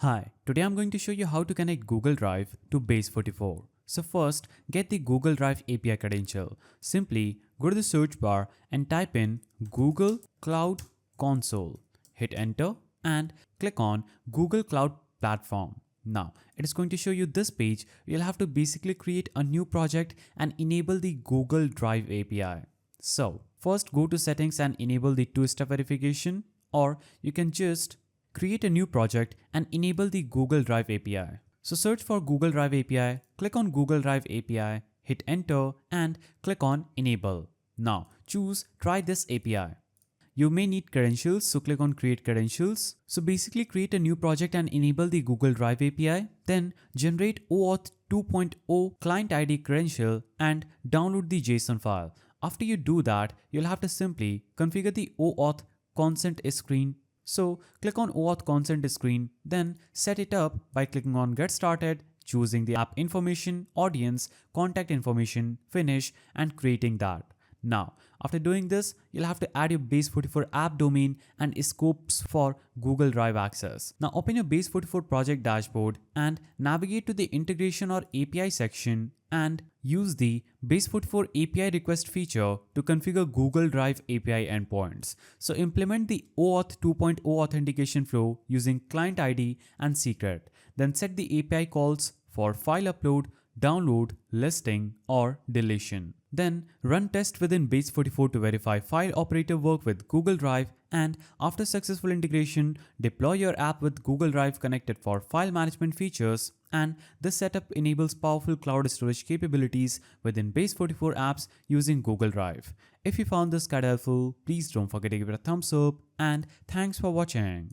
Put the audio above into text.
Hi, today I'm going to show you how to connect Google Drive to Base44. So first, get the Google Drive API credential. Simply go to the search bar and type in Google Cloud Console. Hit enter and click on Google Cloud Platform. Now, it is going to show you this page. You'll have to basically create a new project and enable the Google Drive API. So first go to settings and enable the two-step verification, or you can just create a new project and enable the Google Drive API. So search for Google Drive API, click on Google Drive API, hit enter and click on enable. Now choose try this API. You may need credentials, so click on create credentials. So basically create a new project and enable the Google Drive API. Then generate OAuth 2.0 client ID credential and download the JSON file. After you do that, you'll have to simply configure the OAuth consent screen. So click on OAuth consent screen, then set it up by clicking on get started, choosing the app information, audience, contact information, finish and creating that. Now, after doing this, you'll have to add your Base44 app domain and scopes for Google Drive access. Now open your Base44 project dashboard and navigate to the integration or API section and use the Base44 API request feature to configure Google Drive API endpoints. So implement the OAuth 2.0 authentication flow using client ID and secret. Then set the API calls for file upload, download, listing or deletion. Then run test within Base44 to verify file operator work with Google Drive, and after successful integration, deploy your app with Google Drive connected for file management features, and this setup enables powerful cloud storage capabilities within Base44 apps using Google Drive. If you found this guide helpful, please don't forget to give it a thumbs up and thanks for watching.